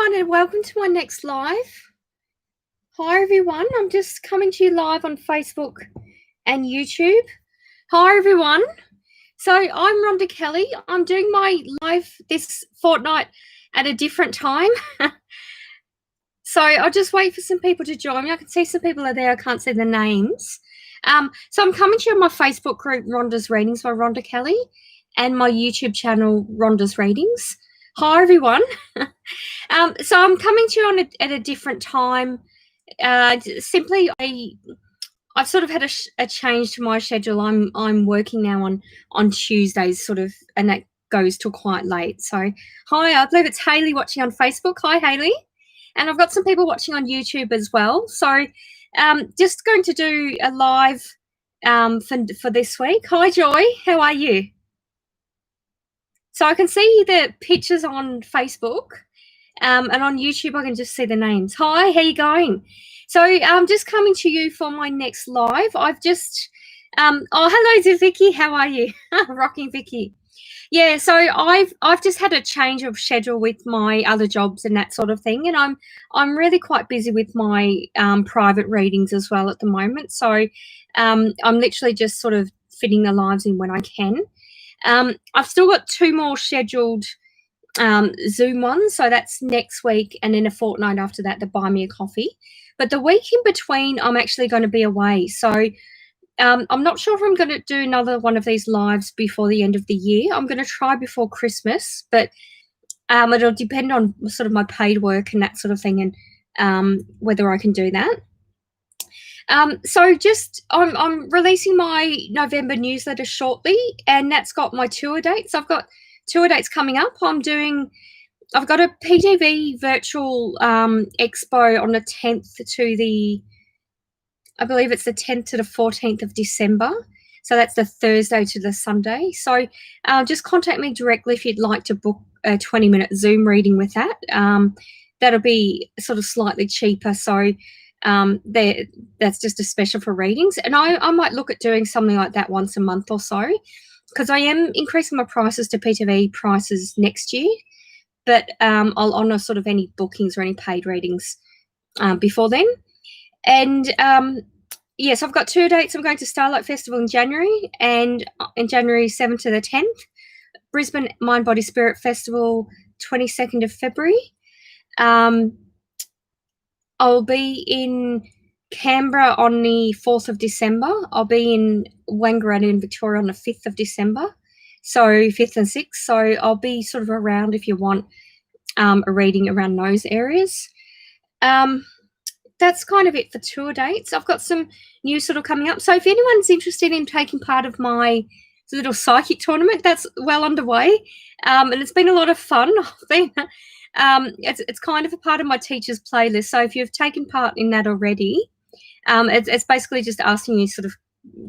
everyone, and welcome to my next live. Hi everyone, I'm just coming to you live on Facebook and YouTube. Hi everyone. So I'm Rhonda Kelly. I'm doing my live this fortnight at a different time. So I'll just wait for some people to join me. I can see some people are there. I can't see the names. So I'm coming to you on my Facebook group, Rhonda's Readings by Rhonda Kelly, and my YouTube channel, Rhonda's Readings. Hi everyone. So I'm coming to you at a different time. Simply, I've sort of had a change to my schedule. I'm working now on Tuesdays, sort of, and that goes till quite late. So, hi, I believe it's Hayley watching on Facebook. Hi, Hayley, and I've got some people watching on YouTube as well. So, just going to do a live for this week. Hi, Joy, how are you? So I can see the pictures on Facebook, and on YouTube I can just see the names. Hi, how you going? So I'm just coming to you for my next live. I've just, oh, hello, Vicky. How are you? Rocking Vicky. Yeah, so I've just had a change of schedule with my other jobs and that sort of thing, and I'm really quite busy with my private readings as well at the moment. So I'm literally just sort of fitting the lives in when I can. I've still got 2 more scheduled Zoom ones, so that's next week, and then a fortnight after that to buy me a coffee. But the week in between, I'm actually going to be away. So I'm not sure if I'm going to do another one of these lives before the end of the year. I'm going to try before Christmas, but it'll depend on sort of my paid work and that sort of thing, and whether I can do that. So just I'm releasing my November newsletter shortly, and that's got my tour dates. I've got tour dates coming up. I've got a PTV virtual expo on the 10th to the, I believe it's the 10th to the 14th of December. So that's the Thursday to the Sunday. So just contact me directly if you'd like to book a 20-minute Zoom reading with that. That'll be sort of slightly cheaper. So that's just a special for readings. And I might look at doing something like that once a month or so, because I am increasing my prices to PTV prices next year. But I'll honour sort of any bookings or any paid readings before then. And yes, I've got 2 dates. I'm going to Starlight Festival in January, and in January 7th to the 10th, Brisbane Mind Body Spirit Festival 22nd of February. I'll be in Canberra on the 4th of December. I'll be in Wangaratta in Victoria on the 5th of December. So 5th and 6th. So I'll be sort of around if you want a reading around those areas. That's kind of it for tour dates. I've got some new sort of coming up. So if anyone's interested in taking part of my little psychic tournament, that's well underway. And it's been a lot of fun. It's kind of a part of my teacher's playlist. So if you've taken part in that already, it's basically just asking you sort of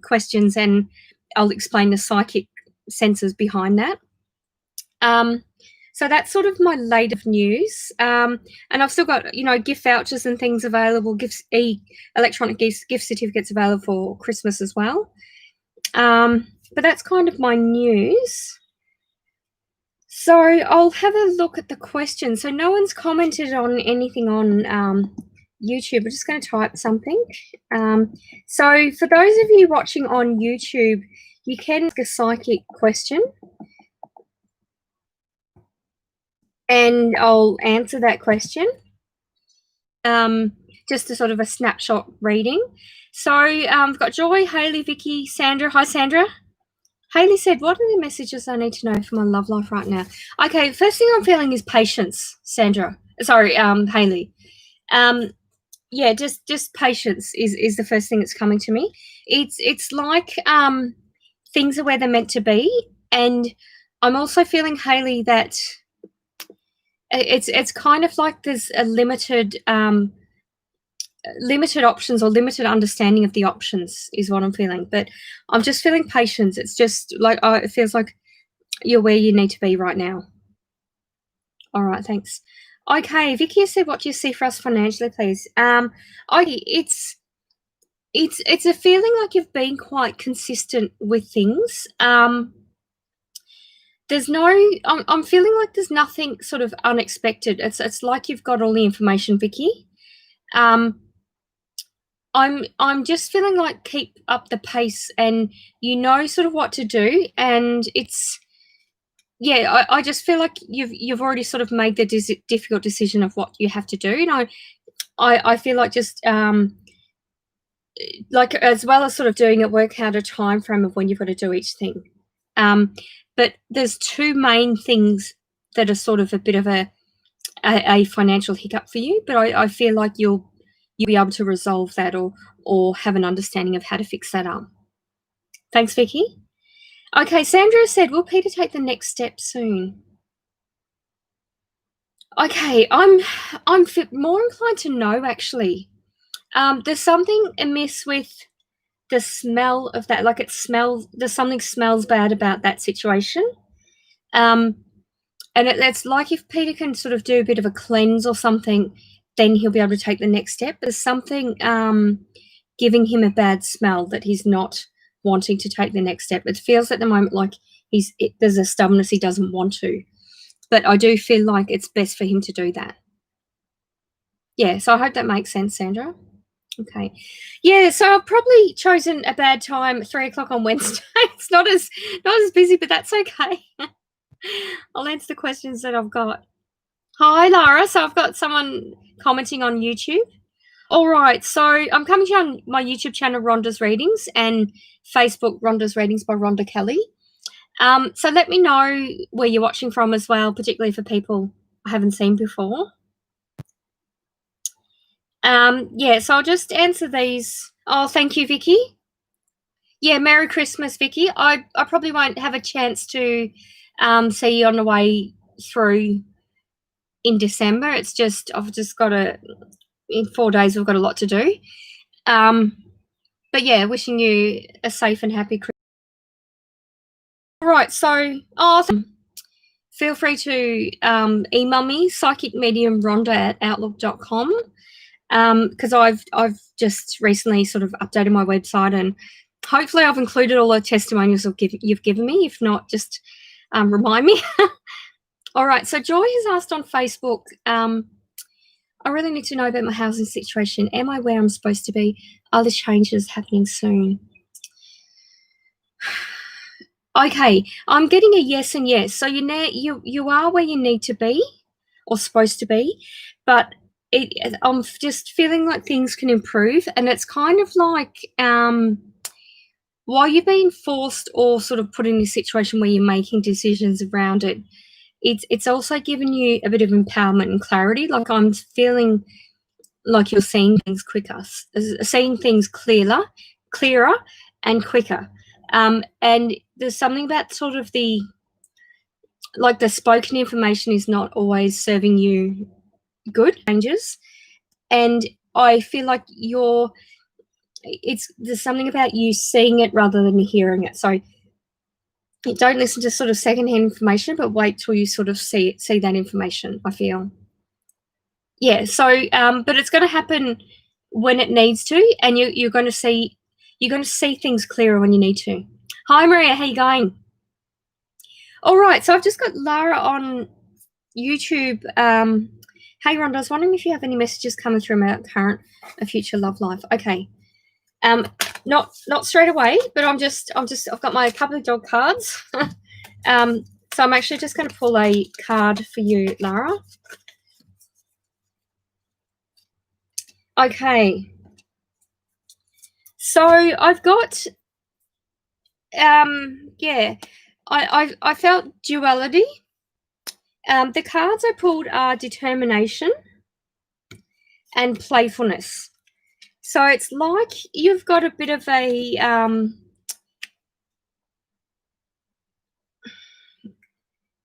questions, and I'll explain the psychic senses behind that. So that's sort of my latest news. And I've still got, gift vouchers and things available, electronic gift certificates available for Christmas as well. But that's kind of my news. So I'll have a look at the questions. So no one's commented on anything on YouTube. I'm just going to type something. So for those of you watching on YouTube, you can ask a psychic question, and I'll answer that question. Just a sort of a snapshot reading. So I've got Joy, Hayley, Vicky, Sandra. Hi, Sandra. Hayley said, what are the messages I need to know for my love life right now? Okay, first thing I'm feeling is patience, Sandra. Sorry, Hayley. Yeah, just patience is the first thing that's coming to me. It's like things are where they're meant to be, and I'm also feeling, Hayley, that it's kind of like there's a limited options or limited understanding of the options is what I'm feeling. But I'm just feeling patience. It's just like it feels like you're where you need to be right now. All right, thanks. Okay, Vicky said, what do you see for us financially, please? It's a feeling like you've been quite consistent with things. there's no, I'm feeling like there's nothing sort of unexpected. It's like you've got all the information, Vicky. I'm just feeling like keep up the pace, and you know sort of what to do, and it's, yeah, I just feel like you've already sort of made the difficult decision of what you have to do, and I feel like just like, as well as sort of doing it, work out a time frame of when you've got to do each thing. But there's two main things that are sort of a bit of a financial hiccup for you, but I feel like you'll be able to resolve that or have an understanding of how to fix that up. Thanks, Vicky. Okay, Sandra said, will Peter take the next step soon? Okay, I'm more inclined to no, actually. There's something amiss with the smell of that, like there's something smells bad about that situation. And it's like if Peter can sort of do a bit of a cleanse or something, then he'll be able to take the next step. There's something giving him a bad smell that he's not wanting to take the next step. It feels at the moment like there's a stubbornness, he doesn't want to. But I do feel like it's best for him to do that. Yeah, so I hope that makes sense, Sandra. Okay. Yeah, so I've probably chosen a bad time, 3:00 on Wednesday. It's not as busy, but that's okay. I'll answer the questions that I've got. Hi, Lara. So I've got someone commenting on YouTube. All right, so I'm coming to you on my YouTube channel, Rhonda's Readings, and Facebook, Rhonda's Readings by Rhonda Kelly. So let me know where you're watching from as well, particularly for people I haven't seen before. Yeah, so I'll just answer these. Oh, thank you, Vicky. Yeah, Merry Christmas, Vicky. I probably won't have a chance to see you on the way through in December. It's just, I've just got in 4 days, we've got a lot to do. But yeah, wishing you a safe and happy Christmas. All right, so feel free to email me, psychicmediumrhonda@outlook.com, because I've just recently sort of updated my website, and hopefully I've included all the testimonials you've given me. If not, just remind me. All right, so Joy has asked on Facebook, I really need to know about my housing situation. Am I where I'm supposed to be? Are the changes happening soon? Okay, I'm getting a yes and yes. So you are where you need to be or supposed to be, but I'm just feeling like things can improve, and it's kind of like while you're being forced or sort of put in a situation where you're making decisions around it, it's also given you a bit of empowerment and clarity. Like I'm feeling like you're seeing things quicker, seeing things clearer and quicker. And there's something about sort of the spoken information is not always serving you good changes. And I feel like there's something about you seeing it rather than hearing it. So don't listen to sort of secondhand information, but wait till you sort of see that information, I feel. Yeah, so but it's going to happen when it needs to, and you're going to see things clearer when you need to. Hi, Maria, how you going? All right, so I've just got Lara on YouTube. Hey, Rhonda, I was wondering if you have any messages coming through about current or future love life. Okay. Not straight away, but I've got my couple of dog cards. So I'm actually just going to pull a card for you, Lara. Okay. So I've got, yeah, I felt duality. The cards I pulled are determination and playfulness. So it's like you've got a bit of a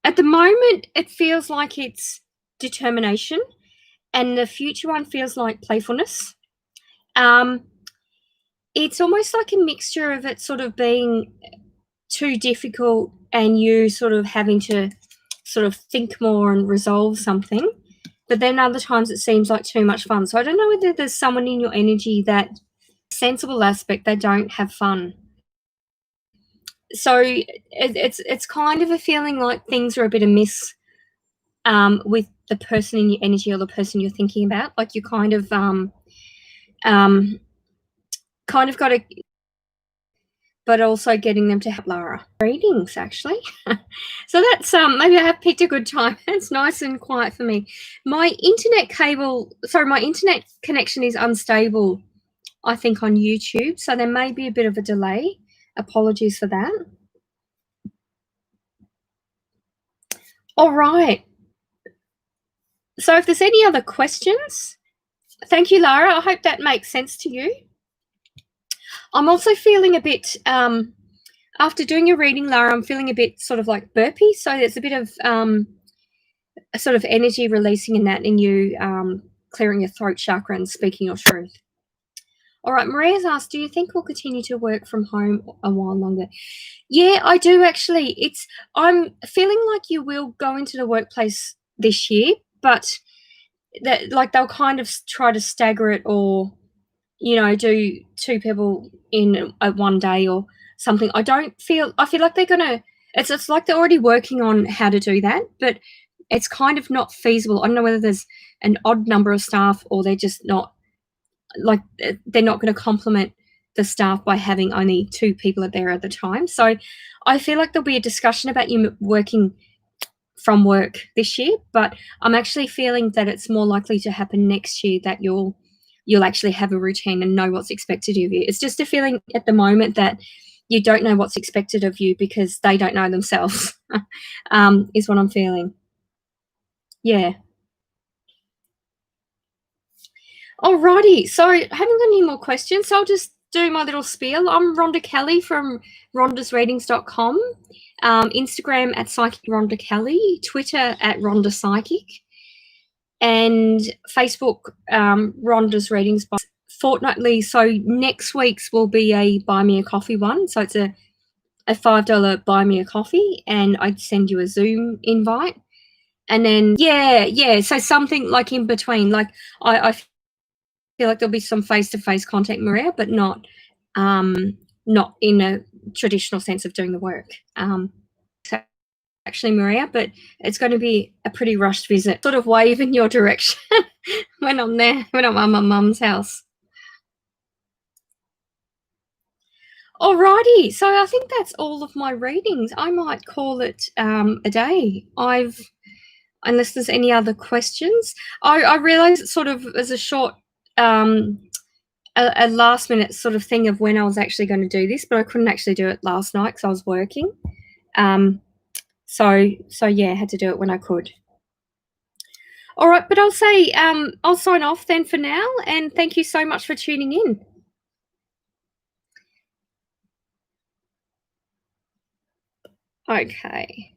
at the moment it feels like it's determination, and the future one feels like playfulness. It's almost like a mixture of it sort of being too difficult and you sort of having to sort of think more and resolve something, but then other times it seems like too much fun. So I don't know whether there's someone in your energy that sensible aspect, they don't have fun. So it's kind of a feeling like things are a bit amiss with the person in your energy or the person you're thinking about. Like you kind of got to, but also getting them to help Lara. Readings, actually. So that's maybe I have picked a good time. It's nice and quiet for me. My internet connection is unstable, I think, on YouTube, so there may be a bit of a delay. Apologies for that. All right. So if there's any other questions, thank you, Lara. I hope that makes sense to you. I'm also feeling a bit, after doing your reading, Lara, I'm feeling a bit sort of like burpy. So there's a bit of a sort of energy releasing in that, in you clearing your throat chakra and speaking your truth. All right, Maria's asked, do you think we'll continue to work from home a while longer? Yeah, I do actually. I'm feeling like you will go into the workplace this year, but that like they'll kind of try to stagger it, or do 2 people in at one day or something. I feel like they're gonna. It's like they're already working on how to do that, but it's kind of not feasible. I don't know whether there's an odd number of staff or they're just not, like, they're not going to complement the staff by having only 2 people there at the time. So I feel like there'll be a discussion about you working from work this year, but I'm actually feeling that it's more likely to happen next year, that you'll actually have a routine and know what's expected of you. It's just a feeling at the moment that you don't know what's expected of you because they don't know themselves, is what I'm feeling. Yeah. Alrighty, so I haven't got any more questions, so I'll just do my little spiel. I'm Rhonda Kelly from rhondasreadings.com, Instagram at Psychic Rhonda Kelly, Twitter at Rhonda Psychic, and Facebook Rhonda's Readings Fortnightly. So next week's will be a Buy Me a Coffee one, so it's a $5 Buy Me a Coffee, and I'd send you a Zoom invite. And then, yeah, so something like in between. Like I feel like there'll be some face-to-face contact, Maria, but not in a traditional sense of doing the work. So actually, Maria, but it's going to be a pretty rushed visit. Sort of wave in your direction when I'm there, when I'm at my mum's house. Alrighty, so I think that's all of my readings. I might call it a day. Unless there's any other questions. I realise it's sort of as a short, a last minute sort of thing of when I was actually going to do this, but I couldn't actually do it last night because I was working. So yeah, I had to do it when I could. All right, but I'll say I'll sign off then for now, and thank you so much for tuning in. Okay.